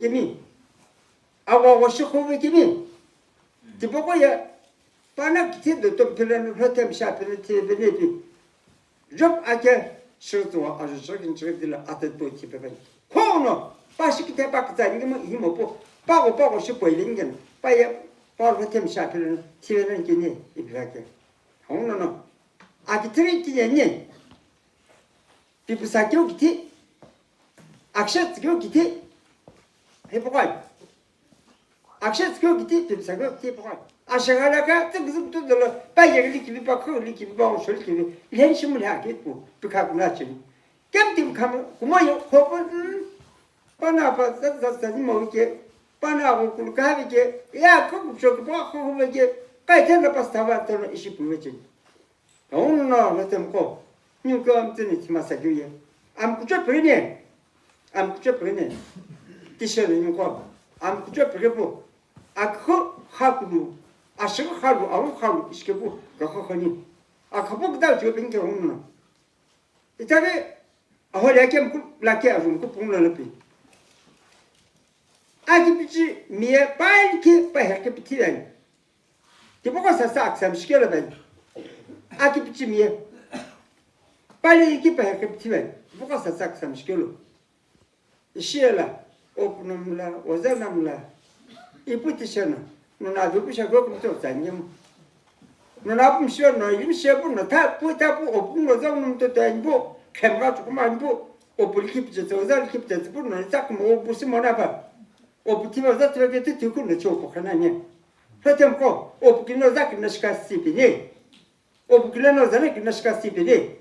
이미 아고 시호베 이미 디보고야 바나 기티도 또 별로 호텔 샤프는 티베네비 접 아게 쇼도 아주 저긴 저들 아테도 티베베 코노 바시키 대박자 이거면 힘없고 빠고 싶어 이런 빠야 바로 호텔 샤프는 티베는 기니 이렇게 홍노노 아기트리티니 비부사교 기티 악셔스교 기티 해보고 악셔스교 기티 비부사교 기티 해보고 아셔가라가 뜨그득 들어 빠이게 리키비 바코 리키비 바오 솔키비 렌심을 하겠고 비카고 나지 겜팀 가면 고마요 호분 빠나바 자자자지 뭐게 빠나고 굴가비게 야 그거 저거 봐 호분게 까이테나 파스타바토는 이시 부르지 오늘 그때고 누가 아무튼 티마사교예 아무것도 버리네 아무것도 버리네 티셔는 거 아무것도 버리고 아그 하고 아시고 하고 아우 이시고 그거하니 아그보다 저 뱅게 오는 이따가 아홀야게 라게 아좀 그 봉나는비 아기비지 미에 빨리 빨리 비티라니 디보고 사사 삼시켜라면 아기비지 미에 빨리 이렇게 빨리 비티면 뭐가 사사 삼시켜로 시엘라 오프놈라 오자남라 이쁘티셔나 누나 두부셔고 그것도 잔념 누나 품시어 너 임시어분노 다 뿌다부 오픈로 잡는도 되고 캠가 조금만 부 오플리킵지 저자리킵지 분노 딱 뭐 무슨 뭐나 봐 오프티면 자트게 듣고 너 좋고 하나니 그때고 오프기노 자기는 시카시비니 오프기노 자기는 시카시비니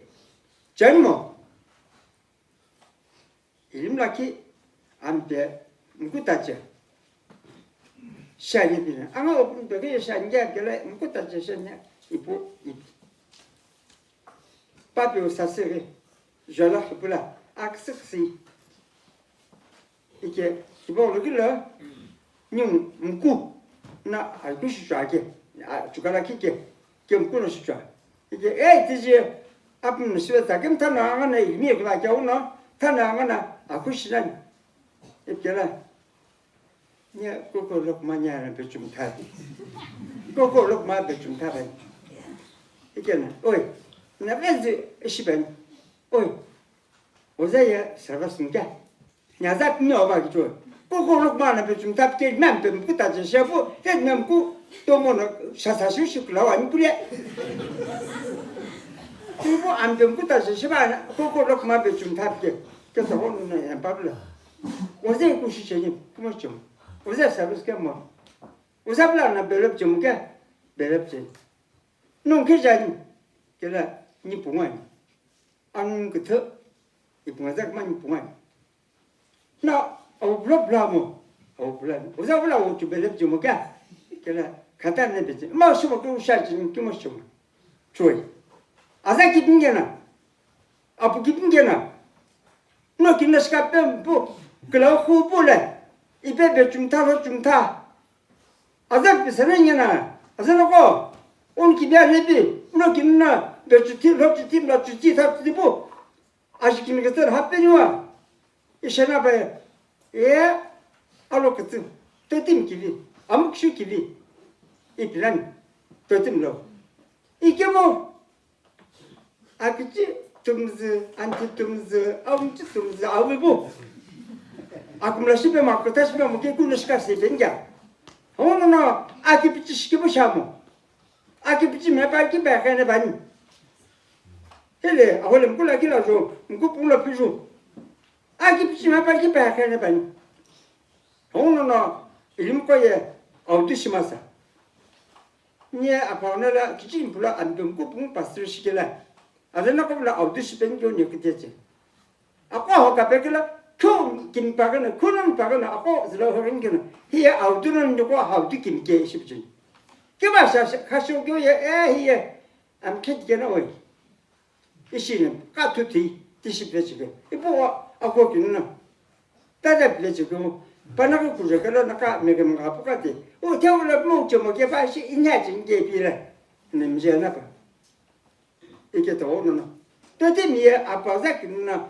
전모 이름라키 안배 무구다죠 샤니비는 아마 오픈 되게 샤니가 결에 무구다죠 샤냐 이부 이 파비오 사세게 저라 불라 악스시 이게 이번 그래 님 무구 나 알고 싶어하게 아 주가라키게 겸꾸는 싶어 이게 에이지 앞은 시에서 겸타나가네 이미 그가 겨우나 타나가나 아쿠시란 이게라 냐 고고록 마냐는 배좀 타 고고록 마 배좀 타봐 이게는 어이 나 왠지 시ben 어이 어제야 살았습니까 냐자 녀가 줘 고고록 마는 배좀 답게 맘도 못 따지 셔부 됐는고 또 뭐는 사사슈슈 나와니 그래 그리고 안 되면 다시 시바 고고록 마 배좀 답게 그래서 오늘 밥을 어제 구시체니 그뭐 좀 어제 서비스가 뭐 우사블라나 벨럽 좀게 벨럽지 농케자니 그래 니 봉아니 안 그터 이 봉아작만 봉아니 나 어블라블라모 어블라 우사블라 오주 벨럽 좀게 그래 간단해 되지 뭐 쉬고 또 샤지 그뭐 좀 좋아요 아사 기쁜 게나 아부 기쁜 게나 너 김나스가 뺨부 그러 후불래 이베베 중타로 중타 아자 비서는 게나 아자라고 온 기비아네비 너 김나 몇주티 럭주티 몇주티 탑티부 아시키는 것들 합변이와 이셔나봐야 예 알로크트 또팀 기비 아묵슈 기비 이 빌란 또팀로 이게 뭐 아그지 tum즈 안티 tum즈 아움지 tum즈 아우고 아kum라 시베 마크 다시베 뭐게 군스카시 벤자 오노노 아기비치 시키보샤모 아기비치 메발기 베카네 바니 헬레 아홀렘 꿀라기라조 무고 뿔라 피조 아기비치 메발기 베카네 바니 오노노 이름거에 어디시마사 니 아파오나라 기진 불라 안동고 뿡 바스를 시킬라 아들나 거불라 어디시 벤교니 그때지 아까 허가 베글라 총 김바가는 그는 바가는 아까 들어가는 게는 히야 아우드는 누구 아우드 김게 싶지 그마샤 가쇼교에 에히에 암켓게나 오이 이시는 까투티 디시베지게 이보와 아고 기는 따라블레지고 바나고 구르가라 나가 메금 아포가티 오 태울라 뭐좀 뭐게 바시 인야진 게 비래 냄새나 봐 이게 더 오는 또대미에 아빠자 그나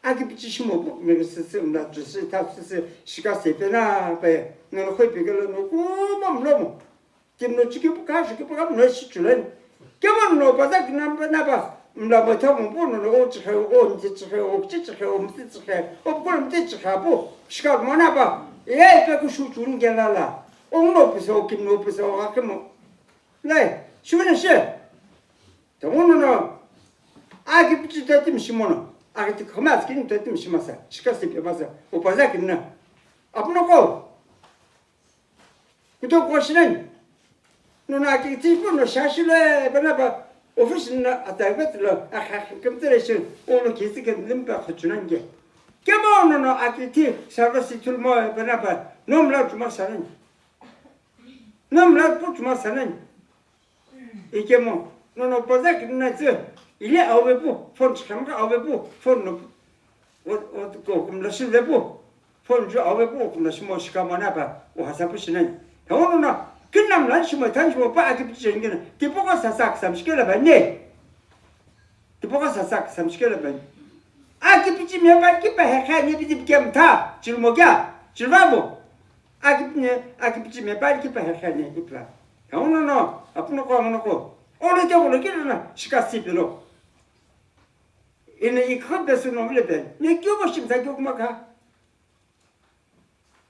아기 비치시모 내가 스스나 주스 탑스 시가세 베나 베 너는 거의 비결로 놓고 뭐 김노 지금 가서 그 뭐가 너시 줄은 겨만 너 바다 그냥 나봐 나봐 타고 보는 거 어떻게 하고 언제 하고 어떻게 하고 어떻게 하고 그럼 어떻게 하고 시간 많아 봐 예, 그 수준 게라라 옹노피서 김노피서 가끔 네 쉬는 시 오늘은 아기 비치 때쯤 심어는 아기 그만 스킨 때쯤 심었어 시카스 빼봐서 오빠자 그냥 앞놓고 그도 거시는 누나 그 티폰을 샤실에 배나봐 오피스나 아다베트로 아하 컴퓨터에서 오늘 기스게 림바 갖추는 게 깨모는 아기티 서비스 툴모 배나봐 nom라 주마사는 nom라 주마사는 이게 뭐 너는 보자 그나지 이래 아베부 폰 참가 아베부 폰 어떻고 금라실 레부 폰주 아베부 금라시 뭐 시카마나 봐 오하사부시는 오늘은 그남란 심어 단심어 빠게 비치는 게 디포가 사삭 30개를 봤네 디포가 사삭 30개를 봤 아기 비치면 빨리 빠해카니 비치면 줄먹야 줄바부 아기 비치면 빨리 빠해카니 이플라 오늘은 앞으로 가면고 오늘 저번에 길어나 시가시비로 이네 이 컨데스 놈을 내 교부 심사 교구마가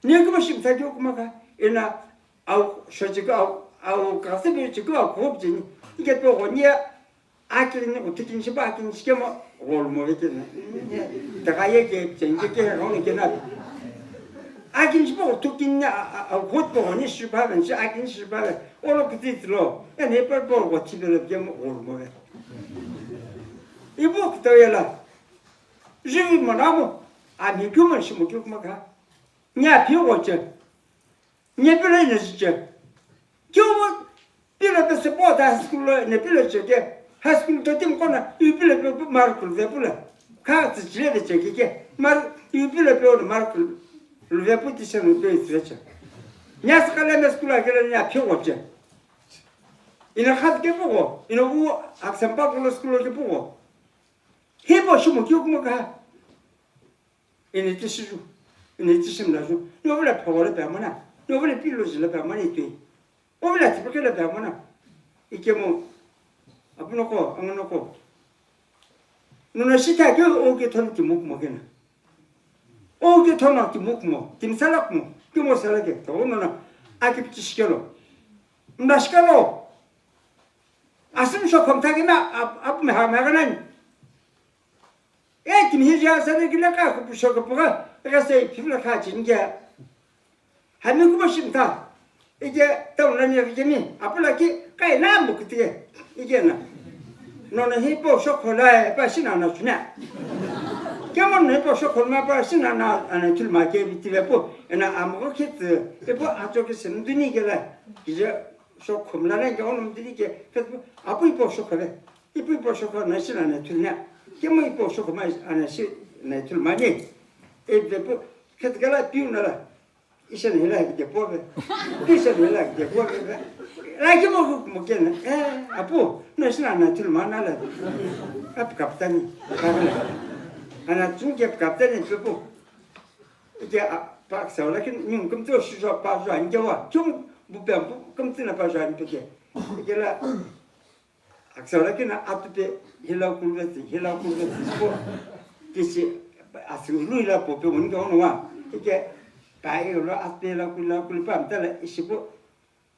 내 교부 심사 교구마가 이나 아우 쇼지가 아우 가스비 지가 고급진 이게 또 언니야 아끼는 어떻게 좀 아끼는 시켜뭐 올모겠네 내가 얘기 전개게 하는 게 나 아끼는 좀 어떻게 있냐 곧도 언니 시바는 시 아끼는 시바는 오늘 그때 들어 내 뻘뻘고 집에를 좀 올모게 이거 그때라 지금 뭐라고 아니 그만 심어 교구마가 냐 비오고 не перенесете. Чего переписи пота скула не перечеке. Хаскул тотим кона и перепи маркул вепула. Как ты следуете кеке? Мар и перепи маркул вепути се ну той свеча. Няскале ме скула келе ня пьогоче. И на хат ке пого. И на у аксампа кула скула ке пого. Хебо шумо кюкмака. И не тишижу. И не тишим лажу. Ну вля погоре памана. 너블에 필로지를 배만이 돼. 오블에 집게를 배만아. 이게 뭐 앞 놓고 안 놓고. 너는 시타게 오게 ton지 못 먹겠나. 오게 ton지 못 먹. 김살락 뭐. 그뭐 살게. 너는 아기부터 시켜로. 나 시켜로. 아슴쇼 검타기나 앞에 하면은 에 김희자 살기라가 그 부셔가 뭐가 그래서 피부가 가진 게 하면 그것입니다. 이게 떠오르는 얘기니 앞으로기 까이나 뭐 그때 이게나 너는 히포 쇼콜라에 빠신 안 주냐? 그러면 히포 쇼콜라 빠신 안 줄마게 비티베포 나 아무것도 그거 아쪽에 선두니게라 이제 쇼콜라는 게 오늘들이 이게 아부 히포 쇼콜라 히포 쇼콜라 나신 안 줄냐? 그러면 히포 쇼콜라 안 시, 나 줄마니 에베포 그때가 비우나라 이제는 연락이 보게. 이제는 연락이 보게. 라기 먹겠네. 에, 아부, 너는 안 들만 알아. 앞 갑자기. 하나 중개 갑자기 그거. 이제 박사라기 님 또 수저 빠져 안 좋아. 좀 무변 금지나 빠져 안 되게. 이게라 박사라기는 앞에 힐라쿠르스 뭐 기시 아스루이라 보면 거는 이게 바이로 앞에라 굴라굴 밤달에 이시고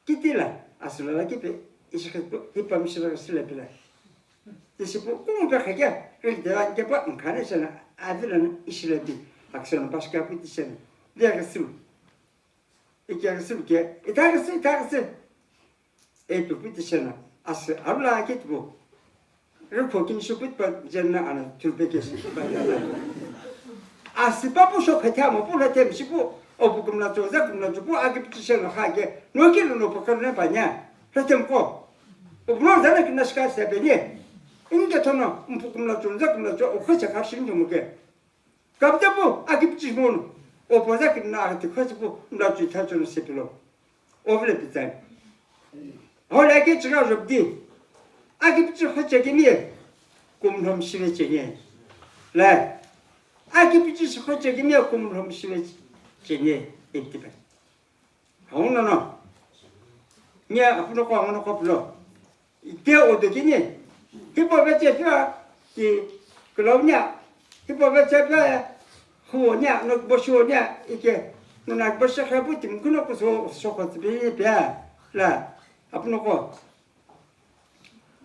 기티라 아슬라 기페 이시고 히밤시라 슬레필라 이시고 공부하게 그래서 이제 뭐 가능성은 아들은 이시라디 악선 바스카 피티션 내가 수 이게 수게 이다가스 에도 피티션 아스 알라 기트고 그렇게 긴슈pit바 젠나 안 줄베게스 아스 바부쇼 카타모 볼라템시고 오부금나 조자 금나 주고 아기 피티션 하게 노기는 노포카네 바냐 해템고 오브로자나 끝나시가 세베니 인게 토노 움부금나 조자 금나 조 오커자 가시는 좀 먹게 갑자부 아기 피티션 오보자 끝나 하트 커지고 나주 타주는 세필로 오블레 피타이 홀라게 지가 접디 아기 피티션 허자게니 꿈놈 심해지니 래 아기 비치 호적이 몇 꿈을 험심해 제니 입디베 하오나나 냐 앞으로 거 아무나 거 불러 이때 어디니 히법에 제뼈 이 그러냐 히법에 제뼈 후냐 너 보시오냐 이게 누나 벌써 해보팀 그놓고서 소코스비 배라 앞으로 거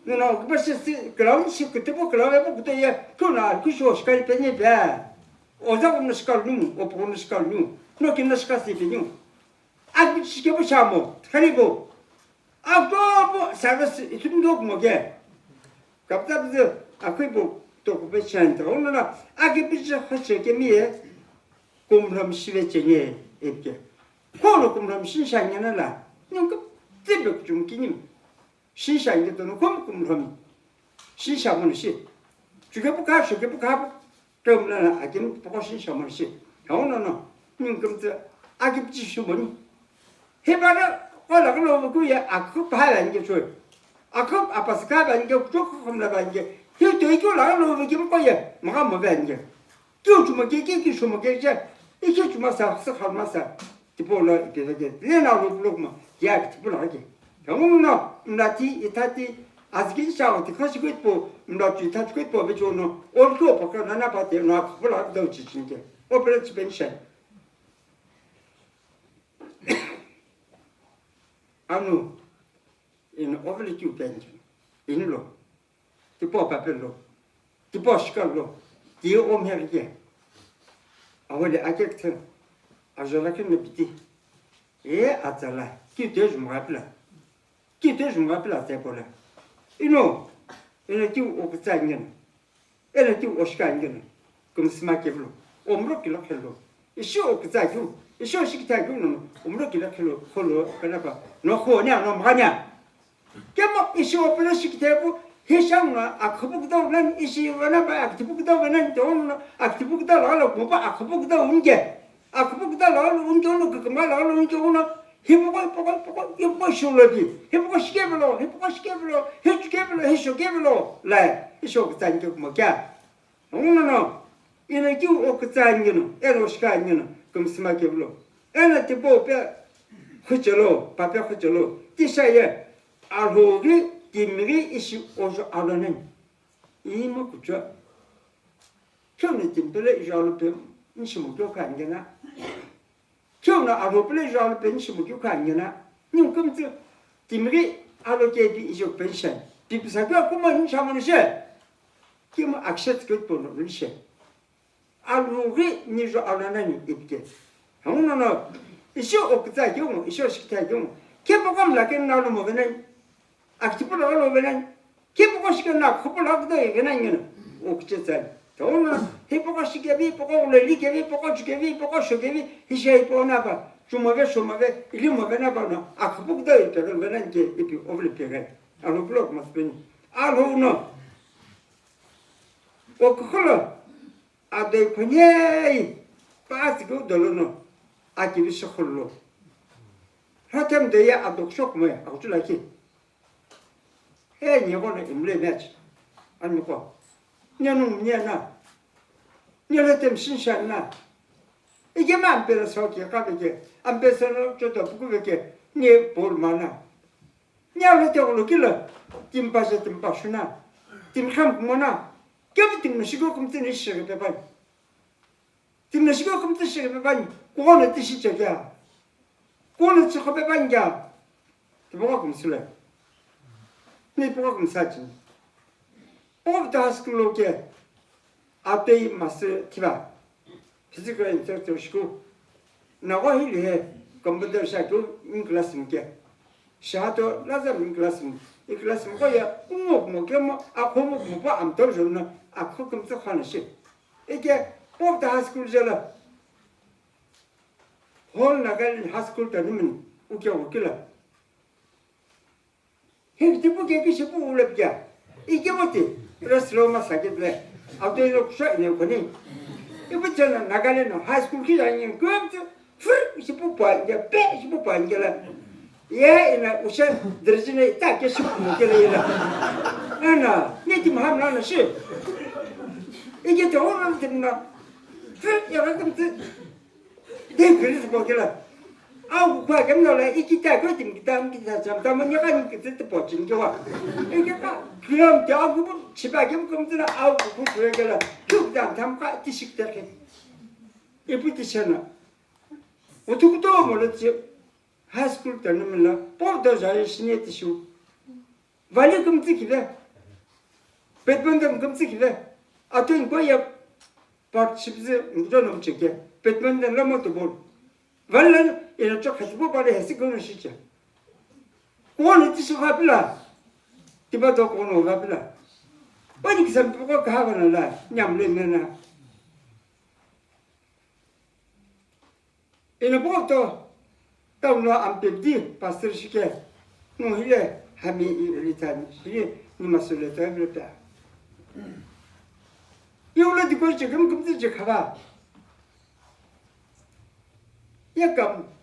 누나 벌써 그런 식 그때 뭐 그런 거 그때 예 그나 그 쇼스까지 빼니 배 어자고는 시kal누 오포는 시kal누 너긴 시kal시비뉴 아기 시켜보 샤모 그리고 아또 서비스 이tum도 뭐게 갑자기 아그 또 그배찬데 오늘은 아기 비지 하체게 미에 곰람 시베쟁에 이렇게 코로 곰람 신상년을라 그 띠벽 좀 기님 신상이 또는 곰람 신상은 시 주게부 가서 주게부 가부 그러면 아기는 보고 신상은 시 오늘은 금저 아기 비지 쇼머니 해봐라 올라가면 그게 아그 봐야 이게 좋아 아그 아빠스 가봐 이게 좋고 겁나가 이게 저 이거 나가면 이게 뭐야 뭐가 뭐가 이게 저 주면 이게 주면 이게 이게 주면 사서 하면서 디볼로 이게 내나로 불러면 야 디볼로게 영웅나 나티 이타티 아직은 샤오티 가시고 있고 나티 타치고 있고 배조는 얼고 벗고 나나 봐대 나 불러도 지친게 오퍼레이트 벤션 anu in overly pension in lo ti po papello ti po scallo ti o merge awale akekte ajola ke ne piti e atala ki te je me rappelle te pola ino ene ti o kutsangen ene ti o skangen kum smakevlo omro ki lo kello isho kutsagu isho shiktagu no omro ki lo kello kholo kanaba 너 호냐 너 뭐냐 깨먹 이시 오페라 시키대고 해상나 아크북도 난 이시 원아 봐 아크북도 원아 돈 아크북도 나로 뭐봐 아크북도 운게 아크북도 나로 운전로 그말 나로 운전로 해보고 이거 쇼러지 해보고 시계블로 해주게블로 라 이쇼 잔게 뭐야 오늘은 이렇게 오크 잔게는 에로시가 아니는 그럼 스마케블로 에나 티보페 그절로 papel 그절로 디사에 알호기 dimri 이시 오저 알아는 이모 그죠 처음에 dim들에 이절로 인심도 간게나 처음에 알호블에 이절로 인심도 간게나 님 금지 dimri 알호게디 이적 벤션 비비사가 그만 인사문시 김 액세트 그 보는 시 알호기 니저 알아는 입게 형나나 이쇼 없다 경 이쇼 시키다 경 개보감 라겐 나로 뭐는 악티브로 나로는 개보고 시켜나 커플하고도 얘기는 옥제자 돈은 해보고 시켜비 보고 올리 개비 보고 주개비 보고 쇼개비 이셔 보나봐 주먹에 이리 뭐나 봐나 아크북도 이렇게 그러는 게 이피 오블리피가 알로 블록 맞더니 알로노 오크콜로 아데 코니에 빠지고 돌로노 아기비 쇼콜로 하템데야 아독쇼크 뭐야 아우줄라키 해 니고는 임레 매치 아니 뭐 냐는 냐나 냐레템 신샤나 이게만 빼서 가게 안 빼서는 저도 부고게 니 볼만아 냐레템으로 길러 tim파슈나 tim함 뭐나 깨부팅 시고 금뜨니 시게 봐 tim시고 금뜨 시게 봐 그거는 뜻이 저기야. 그거는 저 배반이야. 뭐가 금슬래? 네 뭐가 금사지? 뭐부터 하스클로 게 앞에 마스 티바. 피지컬 인터랙티브시고 나가 힐해 컴퓨터 샤도 인클래스니까. 샤도 라자 인클래스. 이 클래스 뭐야? 뭐뭐 아코모 뭐 암터 저는 아코 금스 하는 시. 이게 뭐부터 하스클잖아. 홀 나갈 하스쿨 때는 웃겨라. 힘들고 싶고 울렵냐. 이게 뭐지? 레스로마 사기들래. 아무데로 셔이네 거니. 이부터는 나가는 하스쿨 기자님 그것도 풀 싶고 봐야 빼 싶고 봐야 예, 이나 우선 드르지네 딱게 싶고 먹게라. 하나, 내 팀 하나는 시. 이게 더 오는 팀나 여러 금지 내 그래서 보길래 아우 과감 놀라 이기다 거든 기다 잠깐만 내가 그때 보진 거야 이게 그럼 대하고 집에 금지나 아우 그 그래가 그냥 담가 뒤식대 이쁘지잖아 어떻게 또 몰랐지 하스쿨 때는 몰라 보도 잘 신했지쇼 완전 금지 기대 배트맨 금지 기대 아튼 거야 participse 무전 엄청게 배트맨 넘어도 볼 완전 이런 쪽 가지고 바로 해서 그런 시죠 그거는 뜻이 가빌라 디바도 그거는 가빌라 아니 그 사람 보고 가거나 나 냠내나 이는 보고 또 따로 안 빼디 파스터 시게 노힐에 함이 리탄 시 니마솔레 타블다 이걸로 듣고 지금 금지 가봐 약간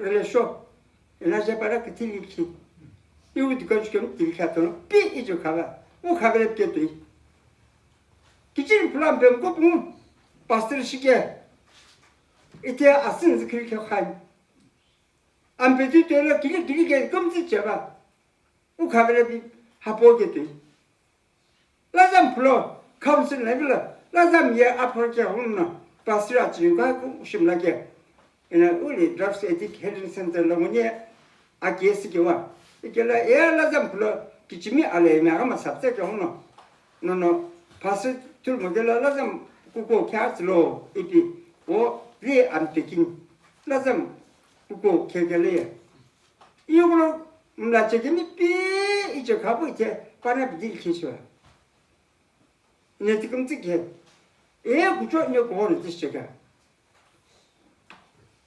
relation 이나제 para que tinha que eu de coisa que eu tive que atono pi e jogava o cabelo que tu que tinha plan bem como pastor chique e te assim que que han am pedi te la que como se chama o cabelo bi hapo que tu lazam plo council level lazam ye approach hunna pastor a jinga ku shimlage ina 우리 드랍스 에틱 헤딩 센터 로문에 아기스기와 이게라 에라잠 플로 기침이 알레메가 마삽세 경노 노노 파스 툴 모델라 라잠 kuko 캐스로 이디 오리 안티킨 라잠 kuko 케겔레 이거로 나체게미 삐 이제 가보 이제 바나 비딜 키쇼 네 지금 찍게 에 구조 녀 고를 뜻이가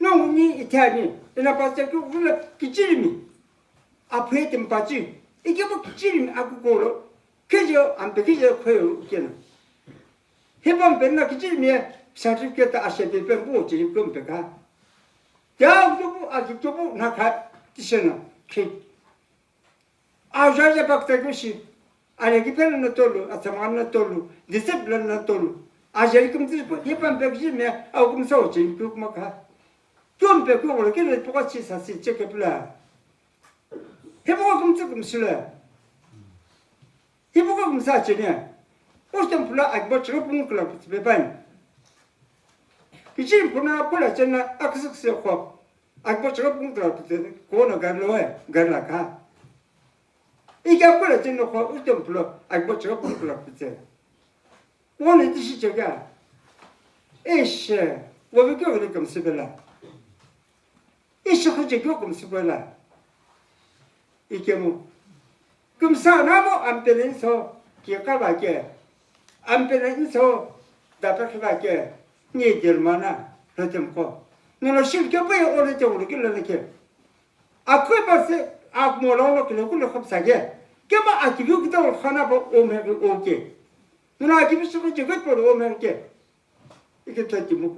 너무니 이태니 내가 봤을 때 그걸 기질미 앞에 좀 봤지 이게 뭐 기질미 아고 고로 그저 안 되게 커요 이게는 해본 맨날 기질미에 사실께도 아셔야 돼 뭐지 그럼 배가 야고 아직도 나가 티셔나 키 아저자 박대 것이 아니 기편은 또로 아참안 또로 디스플린 또로 아저리 금지 해본 백지면 아고 무서워지 그거가 좀 배고 그렇게 똑같이 사실 체크불라 해보고 금슬래 해보고 금사지네 어떤 불라 악보 저분 클럽 배반 이제 보나 볼았잖아 악석스고 악보 저분 클럽 고는 가로에 가라가 이게 볼았잖아 거 어떤 불라 악보 저분 클럽 때 오늘 뜻이 저가 에이씨 왜 그렇게 금슬라 이시하지 조금 쓰고라 이게 뭐 금사나무 안 빼면서 기억하게 안 빼면서 답답하게 니들만아 그렇고 너는 실게 왜 오래적으로 길러내게 아그 벌써 아 뭐라고 그러고 갑자기 그만 아기고 그도 하나 보 오면 오게 너는 아기고 싶은 저것 보러 오면 게 이게 되지 뭐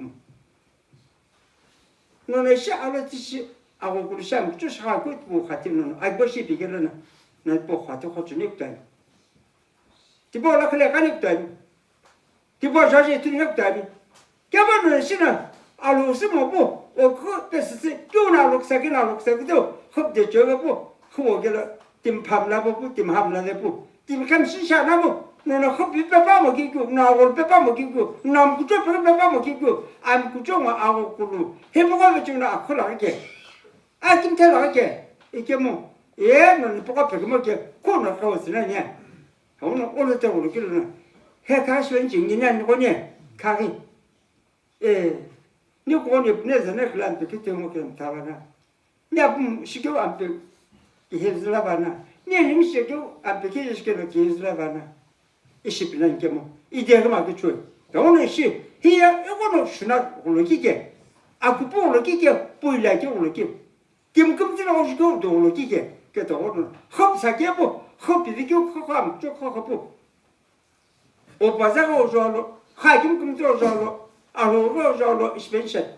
너네 샤알듯이 아고 그러시면 쫓아가고 뭐 같으면 아버지 비결은 나뭐 같아 거주니까 디보라 그래 가니까 디보 자지 틀렸다 개발은 신은 알로스 뭐고 그 뜻이 교나록사기나록사기도 흡대 저거고 그거를 팀팜라고 팀함라고 팀감 시샤나고 너는 흡비 빼봐 먹이고 나올 빼봐 먹이고 남구조 빼봐 먹이고 암구조가 아고 그로 해보고 지금 아콜라게 아김태라게 이게 뭐 얘는 뭐가 배고 먹게 코너 가오스나냐 오늘 때 우리 길은 해가시는 증인이냐 거니 가기 예 니고니 내서네 클란트 그때 먹게 다바나 내가 시켜 안 빼. 해즈라바나 내님 시켜 안 빼게 시켜도 해즈라바나 이십년 게뭐 이제가 막 줘. 너는 시 히야 이거는 신나 올라기게 아쿠포 올라기게 보일라게 올라기 김금지나 오시고 도 올라기게 그래도 오늘 흡사게 뭐 흡비게 그거함 쪼커고 오빠자가 오셔로 하김금지 오셔로 아로로 오셔로 스페셜